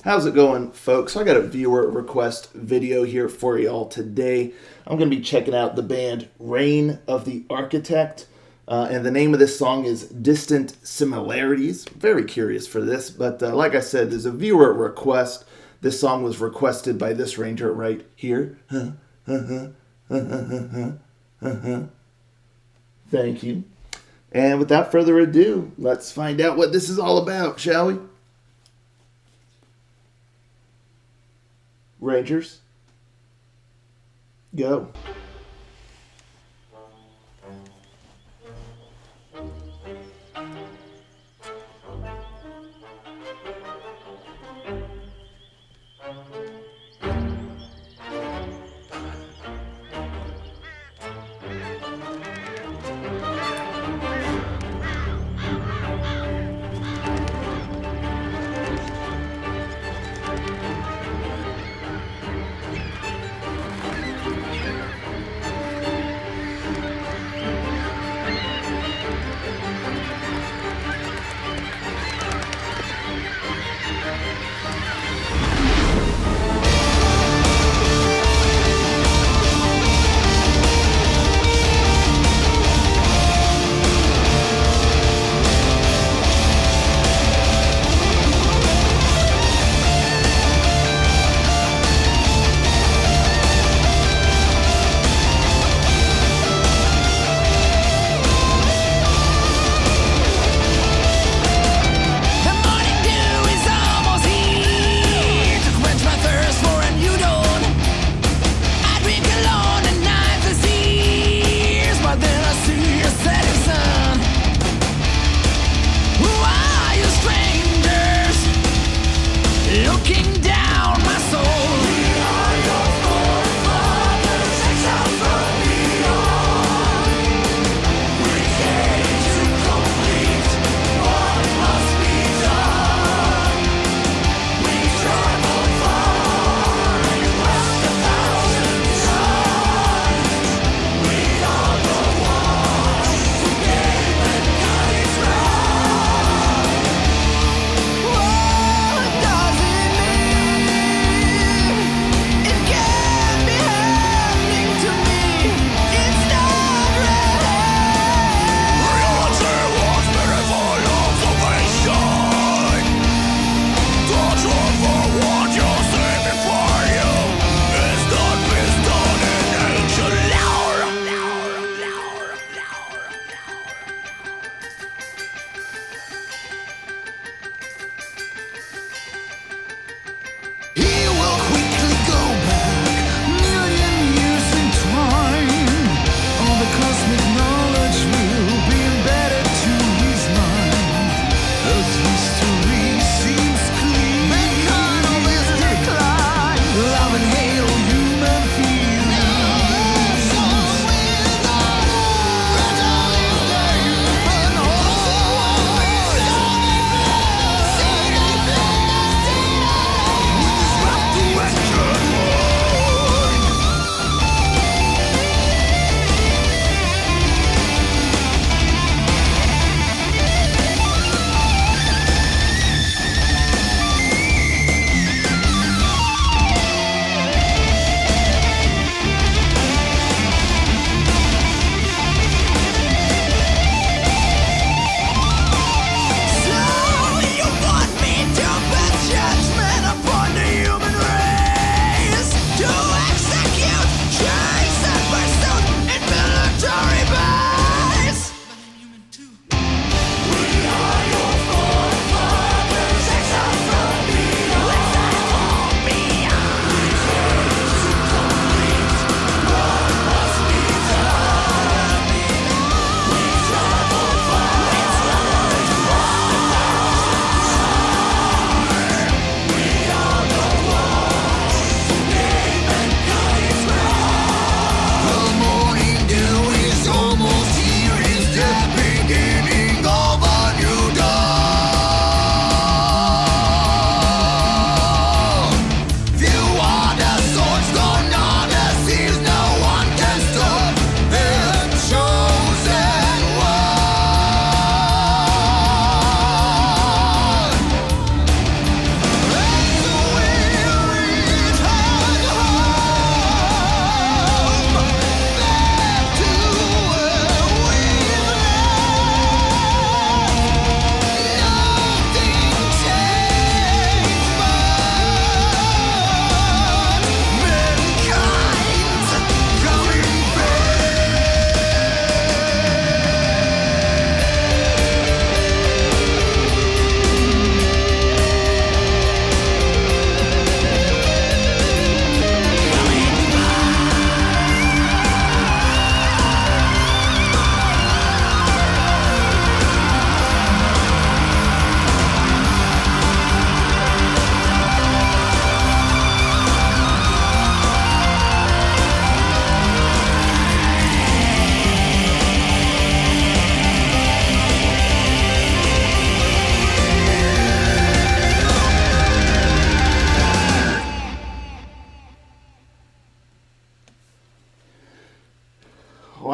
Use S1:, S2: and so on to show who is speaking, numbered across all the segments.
S1: How's it going, folks? I got a viewer request video here for y'all today. I'm going to be checking out the band Reign of the Architect, and the name of this song is Distant Similarities. Very curious for this, but like I said, there's a viewer request. This song was requested by this ranger right here. Thank you. And without further ado, let's find out what this is all about, shall we? Rangers, go.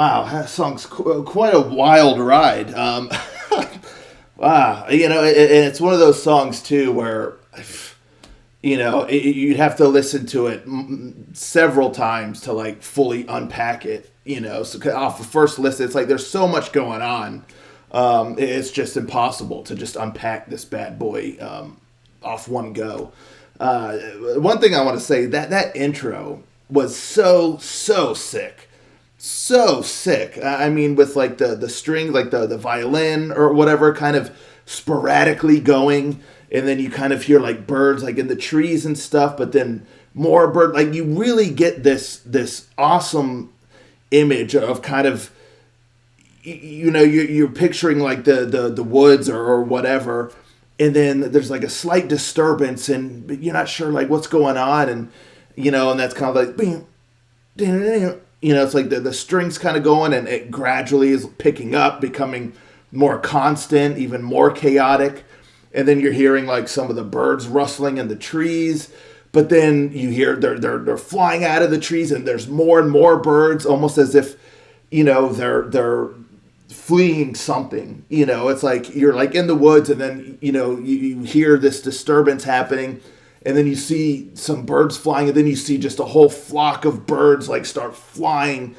S1: wow, that song's quite a wild ride. Wow, and it's one of those songs too where, you'd have to listen to it several times to like fully unpack it. So off the first listen, it's like there's so much going on. It's just impossible to just unpack this bad boy off one go. One thing I want to say, that intro was so sick. So sick. I mean, with like the string, like the violin or whatever, kind of sporadically going, and then you kind of hear like birds like in the trees and stuff, but then more bird. Like you really get this awesome image of kind of, you're picturing like the woods or whatever, and then there's like a slight disturbance, and you're not sure like what's going on, and and that's kind of like, it's like the strings kind of going, and it gradually is picking up, becoming more constant, even more chaotic, and then you're hearing like some of the birds rustling in the trees, but then you hear they're flying out of the trees, and there's more and more birds, almost as if they're fleeing something. It's like you're like in the woods, and then you hear this disturbance happening, and then you see some birds flying, and then you see just a whole flock of birds like start flying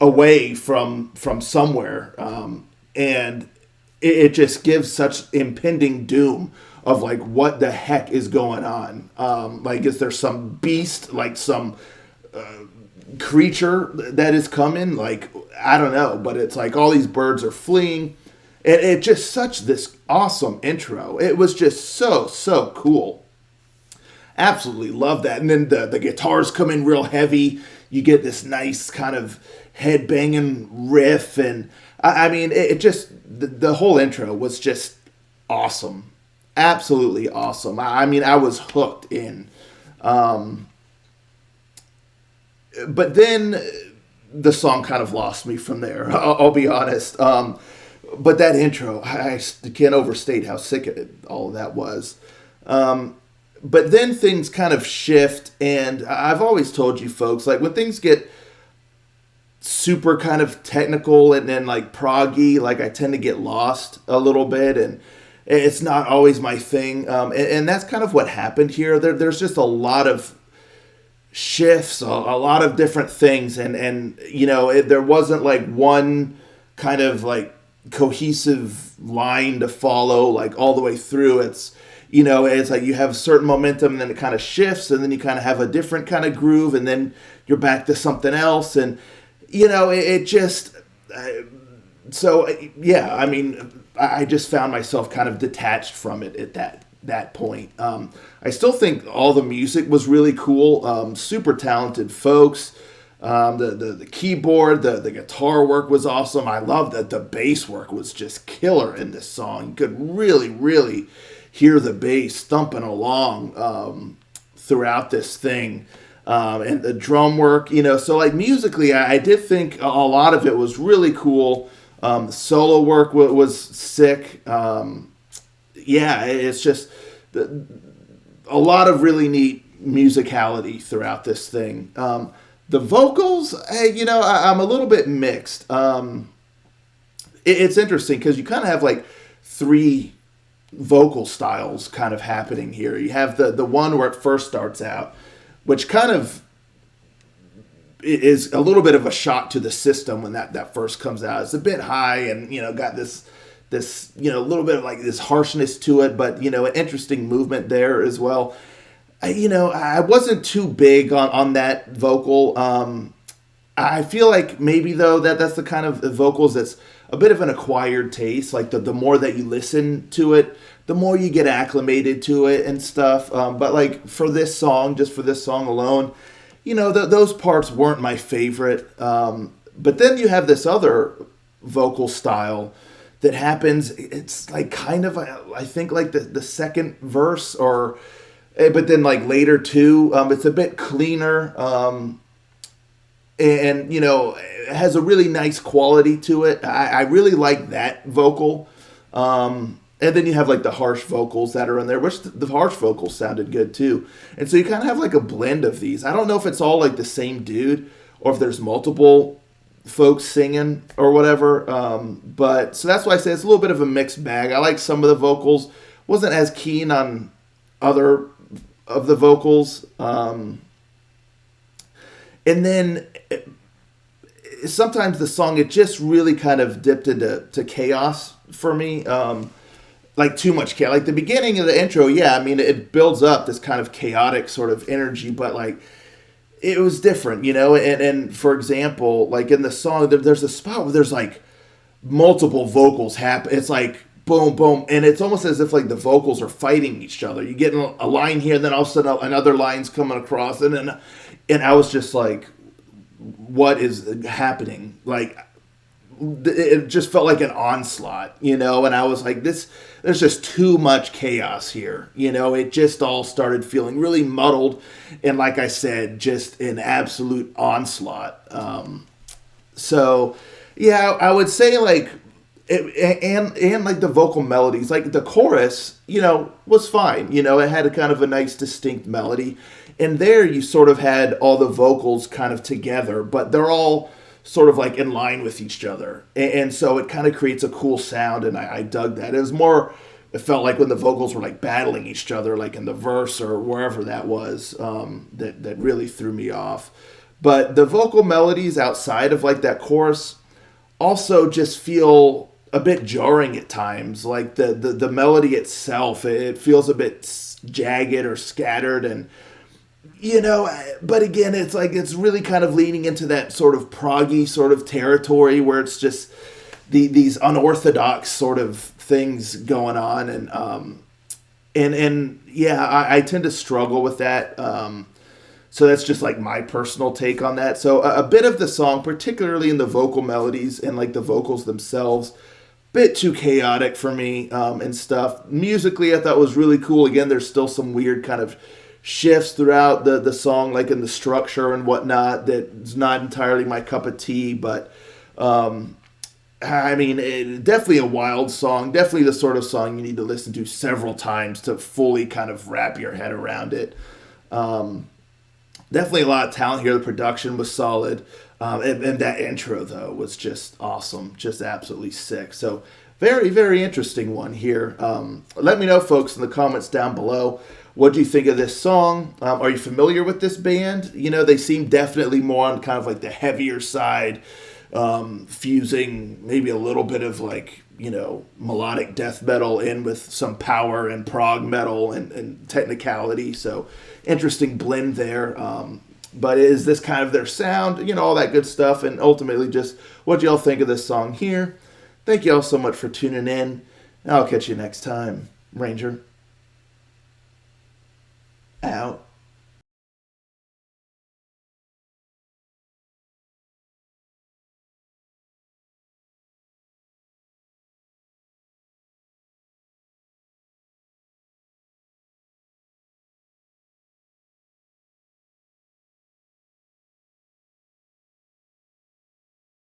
S1: away from somewhere, and it just gives such impending doom of like what the heck is going on. Like, is there some beast, like some creature that is coming? Like, I don't know, but it's like all these birds are fleeing, and it just such this awesome intro. It was just so cool. Absolutely love that. And then the guitars come in real heavy. You get this nice kind of head banging riff, and I mean, it just the whole intro was just awesome. Absolutely awesome. I mean, I was hooked in. But then the song kind of lost me from there. I'll be honest. But that intro, I can't overstate how sick all of that was. But then things kind of shift, and I've always told you folks, like when things get super kind of technical and then like proggy, like I tend to get lost a little bit, and it's not always my thing. And that's kind of what happened here. There's just a lot of shifts, a lot of different things, and there wasn't like one kind of like cohesive line to follow like all the way through. It's like you have certain momentum, and then it kind of shifts, and then you kind of have a different kind of groove, and then you're back to something else, and it just so yeah. I mean, I just found myself kind of detached from it at that point. I still think all the music was really cool. Super talented folks. The keyboard, the guitar work was awesome. I love that the bass work was just killer in this song. You could really hear the bass thumping along throughout this thing. And the drum work, so like musically, I did think a lot of it was really cool. The solo work was sick. Yeah, it's just a lot of really neat musicality throughout this thing. The vocals, I'm a little bit mixed. It's interesting because you kind of have like three vocal styles kind of happening here. You have the one where it first starts out, which kind of is a little bit of a shot to the system when that first comes out. It's a bit high, and got this little bit of like this harshness to it, but an interesting movement there as well. I wasn't too big on that vocal. I feel like maybe though that's the kind of vocals that's a bit of an acquired taste. Like the more that you listen to it, the more you get acclimated to it and stuff. But like for this song, just for this song alone, those parts weren't my favorite. But then you have this other vocal style that happens. It's like kind of, I think like the second verse but then like later too, it's a bit cleaner. And it has a really nice quality to it. I really like that vocal. And then you have like the harsh vocals that are in there, which the harsh vocals sounded good too. And so you kind of have like a blend of these. I don't know if it's all like the same dude or if there's multiple folks singing or whatever. But so that's why I say it's a little bit of a mixed bag. I like some of the vocals. Wasn't as keen on other of the vocals. And then sometimes the song, it just really kind of dipped into chaos for me. Like too much chaos. Like the beginning of the intro, yeah, I mean, it builds up this kind of chaotic sort of energy, but like it was different, you know? And for example, like in the song, there's a spot where there's like multiple vocals happen. It's like boom, boom, and it's almost as if like the vocals are fighting each other. You get a line here, and then all of a sudden another line's coming across, and I was just like, what is happening? Like, it just felt like an onslaught, you know? And I was like, there's just too much chaos here, you know? It just all started feeling really muddled, and like I said, just an absolute onslaught. So, yeah, I would say like, and like the vocal melodies, like the chorus, you know, was fine. You know, it had a kind of a nice distinct melody. And there you sort of had all the vocals kind of together, but they're all sort of like in line with each other. And so it kind of creates a cool sound, and I dug that. It felt like when the vocals were like battling each other, like in the verse or wherever that was, that really threw me off. But the vocal melodies outside of like that chorus also just feel a bit jarring at times. Like the melody itself, it feels a bit jagged or scattered, and you know, but again, it's like it's really kind of leaning into that sort of proggy sort of territory where it's just these unorthodox sort of things going on, and yeah, I tend to struggle with that. So that's just like my personal take on that. So a bit of the song, particularly in the vocal melodies and like the vocals themselves, bit too chaotic for me, and stuff. Musically, I thought was really cool. Again, there's still some weird kind of shifts throughout the song, like in the structure and whatnot, that's not entirely my cup of tea, but I mean, definitely a wild song, definitely the sort of song you need to listen to several times to fully kind of wrap your head around it. Definitely a lot of talent here. The production was solid. And that intro, though, was just awesome. Just absolutely sick. So very, very interesting one here. Let me know, folks, in the comments down below. What do you think of this song? Are you familiar with this band? You know, they seem definitely more on kind of like the heavier side, fusing maybe a little bit of like, you know, melodic death metal in with some power and prog metal and technicality. So interesting blend there. But is this kind of their sound? You know, all that good stuff. And ultimately just what y'all think of this song here. Thank y'all so much for tuning in. I'll catch you next time. Ranger out.